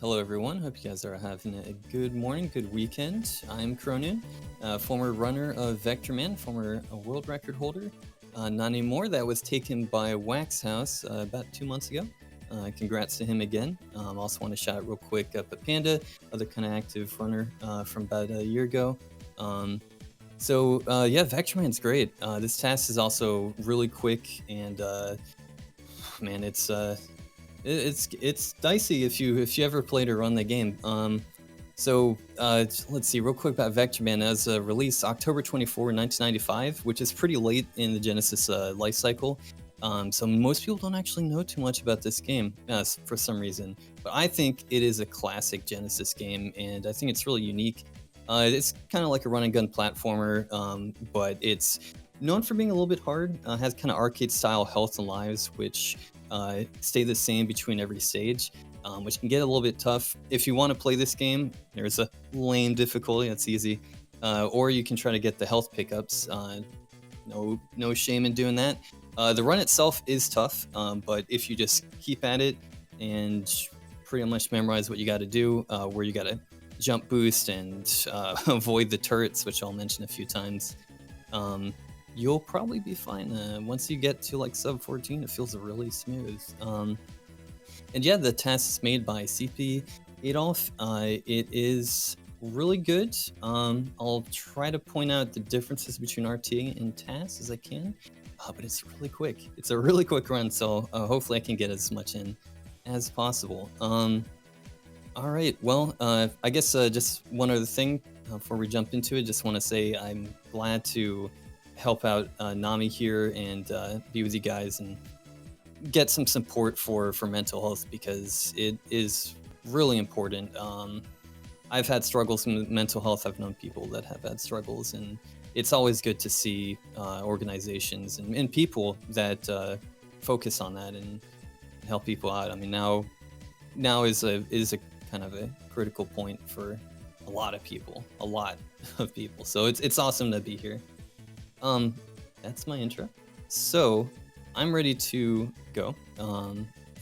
Hello everyone, hope you guys are having a good morning, good weekend. I'm Chronoon, former runner of Vectorman, former world record holder. Not anymore, that was taken by Wax House about 2 months ago. Congrats to him again. Also want to shout out real quick Panda, other kind of active runner from about a year ago. Yeah, Vectorman's great. This task is also really quick and man, it's dicey if you ever played or run the game. Let's see real quick about Vectorman. As released October 24, 1995, which is pretty late in the Genesis life cycle. So most people don't actually know too much about this game for some reason, but I think it is a classic Genesis game, and I think it's really unique. It's kind of like a run and gun platformer, but it's known for being a little bit hard. Has kind of arcade style health and lives, which stay the same between every stage, which can get a little bit tough. If you want to play this game, there's a lame difficulty, that's easy. Or you can try to get the health pickups. No shame in doing that. The run itself is tough, but if you just keep at it and pretty much memorize what you got to do, where you got to jump boost and avoid the turrets, which I'll mention a few times, you'll probably be fine. Once you get to like sub 14, it feels really smooth. And yeah, the task is made by cpadolf. It is really good. I'll try to point out the differences between RTA and TAS as I can, but it's really quick. It's a really quick run, so hopefully I can get as much in as possible. All right, well, I guess just one other thing before we jump into it. Just want to say I'm glad to help out Nami here and be with you guys and get some support for mental health, because it is really important. I've had struggles with mental health. I've known people that have had struggles, and it's always good to see organizations and people that focus on that and help people out. I mean, now is a kind of a critical point for a lot of people. So it's awesome to be here. That's my intro. So I'm ready to go.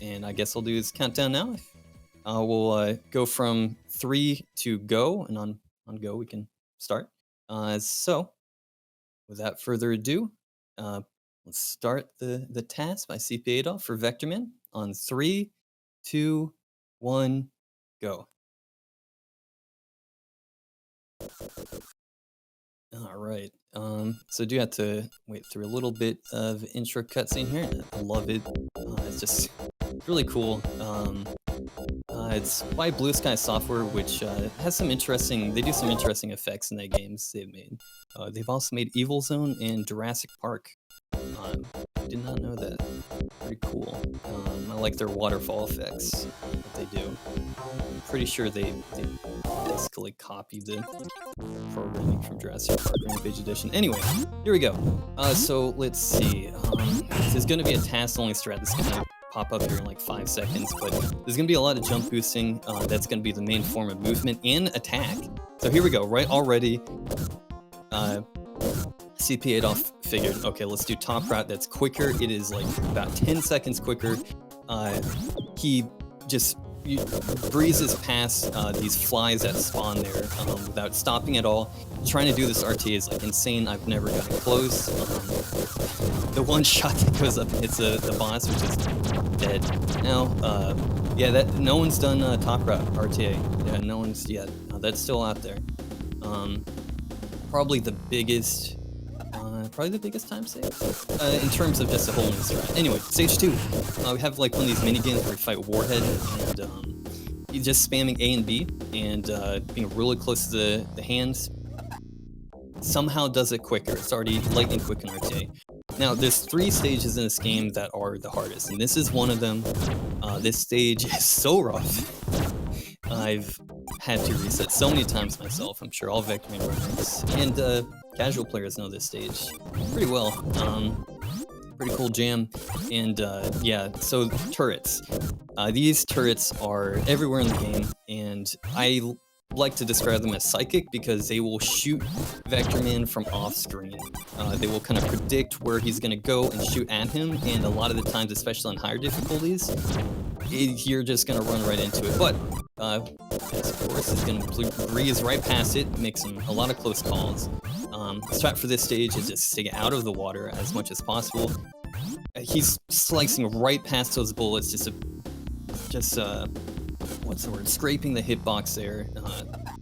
And I guess I'll do this countdown now. We'll go from 3 to go, and on go we can start. So without further ado, let's start the task by cpadolf for Vectorman on 3, 2, 1, go. All right, so I do have to wait through a little bit of intro cutscene here. I love it. It's just really cool. It's by Blue Sky Software, which has some interesting. They do some interesting effects in their games they've made. They've also made Evil Zone and Jurassic Park. I did not know that. Pretty cool. I like their waterfall effects that they do. I'm pretty sure they basically copied the programming from Jurassic Park Rampage Edition. Anyway, here we go. So let's see. This is going to be a task-only strat. This is going to pop up here in like 5 seconds, but there's going to be a lot of jump boosting. That's going to be the main form of movement and attack. So here we go. Right already, cpadolf figured, okay, let's do top route. That's quicker. It is like about 10 seconds quicker. He just breezes past these flies that spawn there without stopping at all. Trying to do this RTA is like insane. I've never gotten close. The one shot that goes up and hits the boss, which is dead. Now, yeah, that no one's done top route RTA. Yeah, no one's yet. That's still out there. Probably the biggest time save in terms of just a whole new strat. Anyway, stage 2, we have like one of these mini games where you fight Warhead, and you're just spamming A and B and being really close to the hands. Somehow does it quicker. It's already lightning quick in RTA. Now, there's 3 stages in this game that are the hardest, and this is one of them. This stage is so rough. I've had to reset so many times myself. I'm sure all Vectorman runners and casual players know this stage pretty well. Pretty cool jam. And yeah, so turrets. These turrets are everywhere in the game, and I like to describe them as psychic because they will shoot Vectorman from off screen. They will kind of predict where he's going to go and shoot at him, and a lot of the times, especially on higher difficulties, you're just gonna run right into it. But yes, of course, is gonna breeze right past it, makes a lot of close calls. The strat for this stage is just stay out of the water as much as possible. He's slicing right past those bullets, just what's the word? Scraping the hitbox there.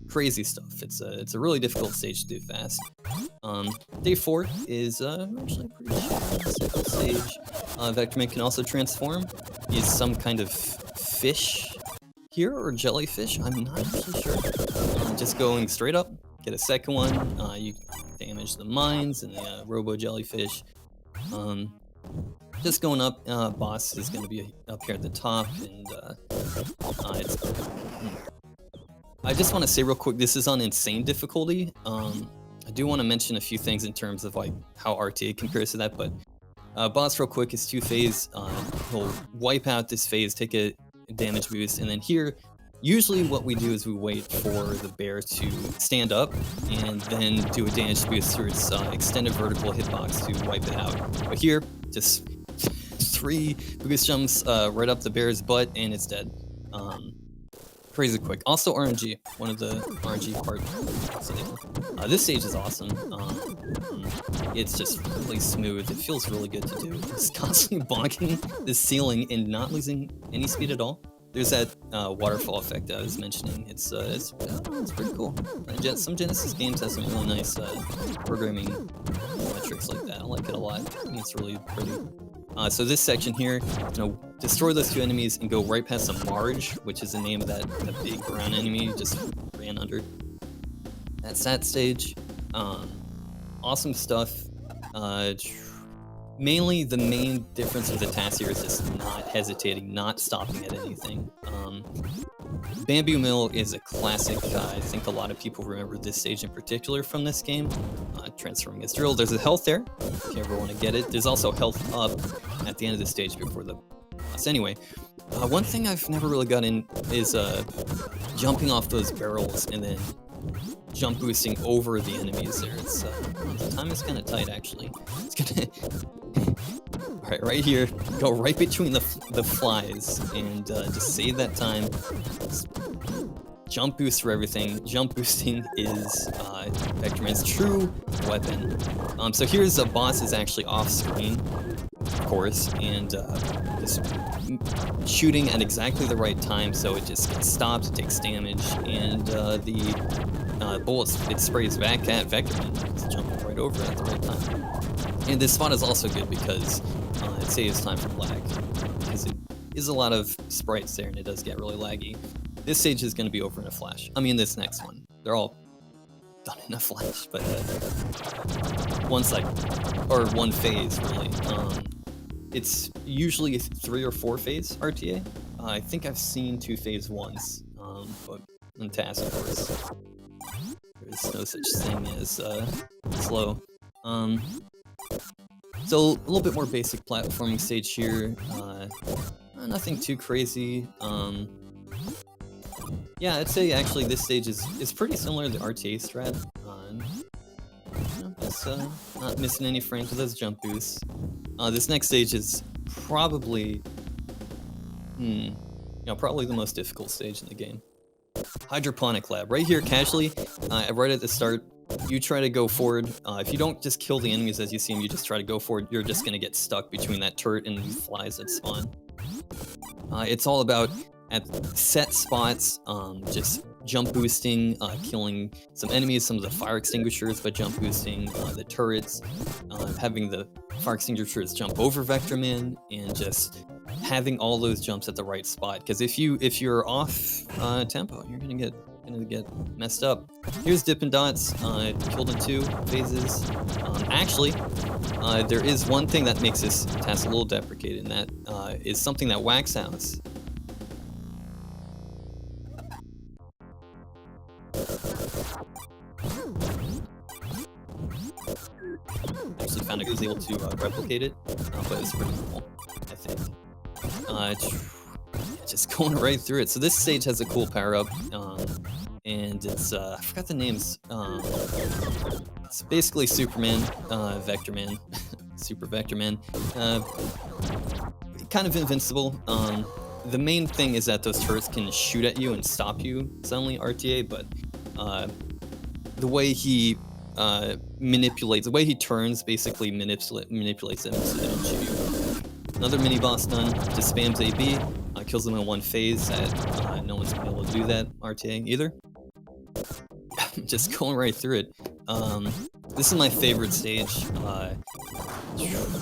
Crazy stuff. It's a really difficult stage to do fast. Day 4 is actually pretty simple stage. Vectorman can also transform. He's some kind of fish here, or jellyfish. I'm not actually sure. Just going straight up. Get a second one. You damage the mines and the robo jellyfish. Just going up. Boss is going to be up here at the top, and I just want to say real quick, this is on insane difficulty. I do want to mention a few things in terms of like how RTA compares to that, but boss real quick is 2-phase. He'll wipe out this phase, take a damage boost, and then here, usually what we do is we wait for the bear to stand up and then do a damage boost through its extended vertical hitbox to wipe it out. But here, just 3 boost jumps right up the bear's butt and it's dead. Crazy quick. Also RNG, one of the RNG parts. This stage is awesome. It's just really smooth. It feels really good to do. Just constantly bonking the ceiling and not losing any speed at all. There's that waterfall effect I was mentioning. It's pretty cool. Some Genesis games have some really nice programming tricks like that. I like it a lot. I think it's really pretty. So this section here, destroy those 2 enemies and go right past a Marge, which is the name of that big brown enemy you just ran under. That's that stage. Awesome stuff. Mainly, the main difference with the TAS here is just not hesitating, not stopping at anything. Bamboo Mill is a classic. I think a lot of people remember this stage in particular from this game. Transforming his drill. There's a health there, if you ever want to get it. There's also health up at the end of the stage before the boss. Anyway, one thing I've never really got in is jumping off those barrels and then jump boosting over the enemies there. It's the time is kind of tight actually. It's gonna right here, go right between the flies and just save that time. Just jump boost for everything. Jump boosting is Vectorman's true weapon. So here's the boss is actually off screen, of course, and just shooting at exactly the right time, so it just gets stopped, it takes damage, and the bullets, it sprays back at Vectorman. It's jumping right over at the right time. And this spot is also good because it saves time from lag, because it is a lot of sprites there and it does get really laggy. This stage is going to be over in a flash. I mean, this next one. They're all done in a flash, but one cycle, or one phase, really. It's usually a 3 or 4 phase RTA. I think I've seen 2 phase once, but in TAS, of course, there's no such thing as slow. So a little bit more basic platforming stage here. Nothing too crazy. Yeah, I'd say actually this stage is pretty similar to the RTA strat. Just not missing any frames with those jump boosts. This next stage is probably, probably the most difficult stage in the game. Hydroponic Lab. Right here, casually, right at the start, you try to go forward. If you don't just kill the enemies as you see them, you just try to go forward, you're just going to get stuck between that turret and these flies that spawn. It's all about, at set spots, just jump boosting, killing some enemies, some of the fire extinguishers by jump boosting, the turrets, having the fire extinguishers jump over Vectorman, and just having all those jumps at the right spot. Because if you're off tempo, you're gonna get messed up. Here's Dippin' Dots, killed in 2 phases. Actually, there is one thing that makes this TAS a little deprecated, and that is something that Wax House actually found it was able to replicate it, but it's pretty cool, I think. Just going right through it. So this stage has a cool power-up, and it's, I forgot the names. It's basically Superman, Vectorman, Super Vectorman. Kind of invincible. the main thing is that those turrets can shoot at you and stop you suddenly, RTA, but the way he manipulates, the way he turns basically manipulates them so they don't shoot you. Another mini boss done, just spams AB, kills them in one phase. That no one's been able to do that, RTA, either. Just going right through it. This is my favorite stage.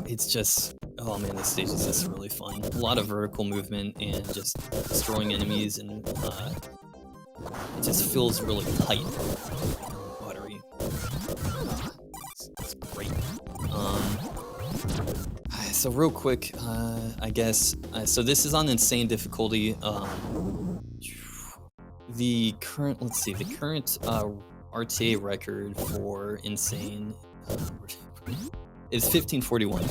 It's just, oh man, this stage is just really fun. A lot of vertical movement and just destroying enemies, and it just feels really tight, buttery. It's great. So real quick, I guess, so this is on insane difficulty. The current, let's see, the current RTA record for insane is 1541.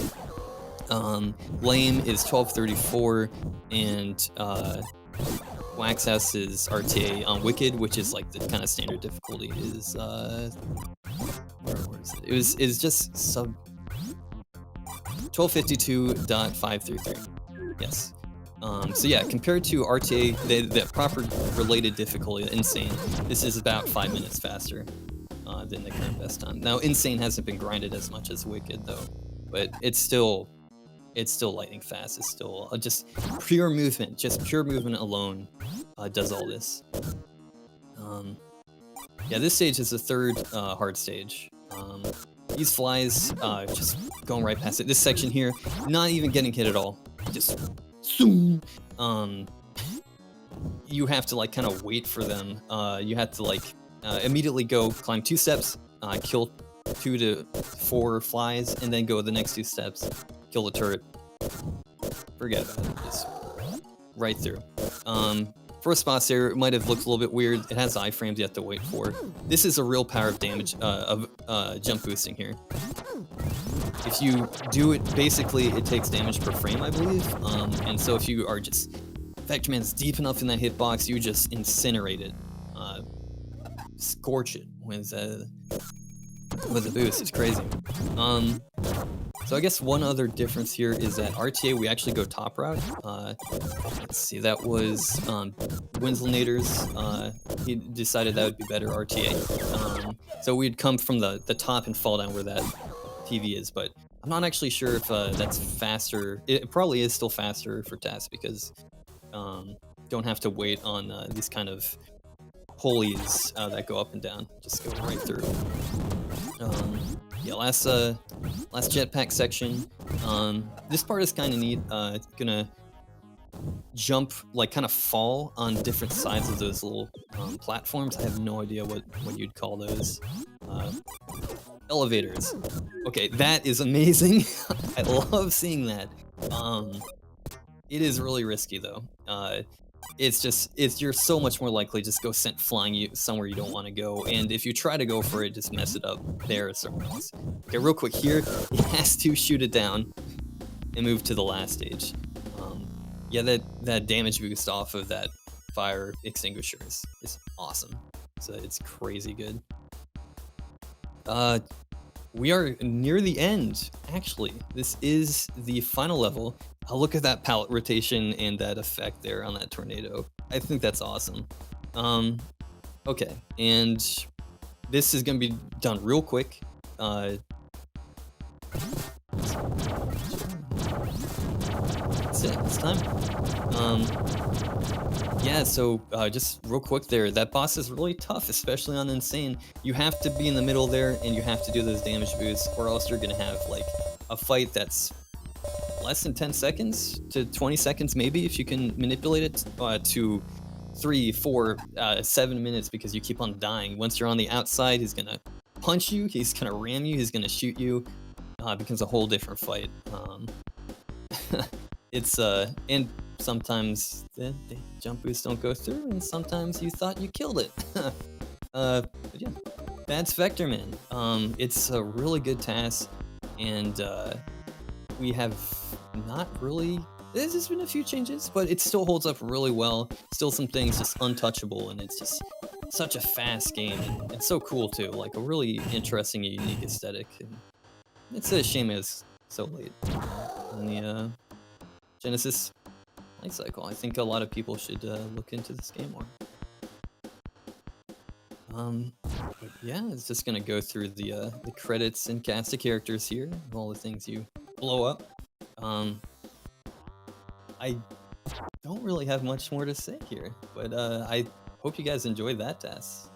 Lame is 1234, and WAXS is RTA on Wicked, which is like the kind of standard difficulty, is where is it? Is just sub 1252.533. Yes. So yeah, compared to RTA, the proper related difficulty, Insane, this is about 5 minutes faster than the current best time. Now, Insane hasn't been grinded as much as Wicked though, but it's still lightning fast. It's still just pure movement. Just pure movement alone does all this. Yeah, this stage is the third hard stage. These flies just going right past it. This section here, not even getting hit at all. Just zoom. You have to like kind of wait for them. You have to like immediately go climb 2 steps, kill 2 to 4 flies, and then go the next 2 steps, kill the turret. Forget about it. Just right through. First boss there might have looked a little bit weird. It has iframes you have to wait for. This is a real power of damage of jump boosting here. If you do it, basically it takes damage per frame, I believe. And so if you are just Vectorman's deep enough in that hitbox, you just incinerate it, scorch it with the boost. It's crazy. So I guess one other difference here is that RTA, we actually go top route. Let's see, that was Winslinator's. He decided that would be better, RTA. So we'd come from the top and fall down where that TV is, but I'm not actually sure if that's faster. It probably is still faster for TAS because don't have to wait on these kind of pulleys that go up and down. Just go right through. Yeah, last jetpack section. This part is kind of neat. It's gonna jump, like kind of fall on different sides of those little platforms. I have no idea what you'd call those. Elevators. Okay, that is amazing. I love seeing that. It is really risky though. You're so much more likely just go sent flying you somewhere you don't want to go, and if you try to go for it, just mess it up there or somewhere else. Okay, real quick here, he has to shoot it down and move to the last stage. Yeah, that damage boost off of that fire extinguisher is awesome. So it's crazy good. We are near the end, actually. This is the final level. Look at that palette rotation and that effect there on that tornado. I think that's awesome. Okay, and this is gonna be done real quick. That's it, it's time. Yeah, so just real quick there, that boss is really tough, especially on Insane. You have to be in the middle there, and you have to do those damage boosts, or else you're gonna have like a fight that's less than 10 seconds to 20 seconds, maybe, if you can manipulate it, to 3, 4, 7 minutes, because you keep on dying. Once you're on the outside, he's gonna punch you, he's gonna ram you, he's gonna shoot you. It becomes a whole different fight. It's and sometimes the jump boosts don't go through, and sometimes you thought you killed it. But yeah, that's Vectorman. It's a really good TAS, and we have not really. There's just been a few changes, but it still holds up really well. Still some things just untouchable, and it's just such a fast game, and it's so cool too. Like a really interesting and unique aesthetic. And it's a shame it's so late on the Genesis. life cycle. I think a lot of people should look into this game more. But yeah, it's just gonna go through the credits and cast of characters here, all the things you blow up. I don't really have much more to say here, but I hope you guys enjoyed that task.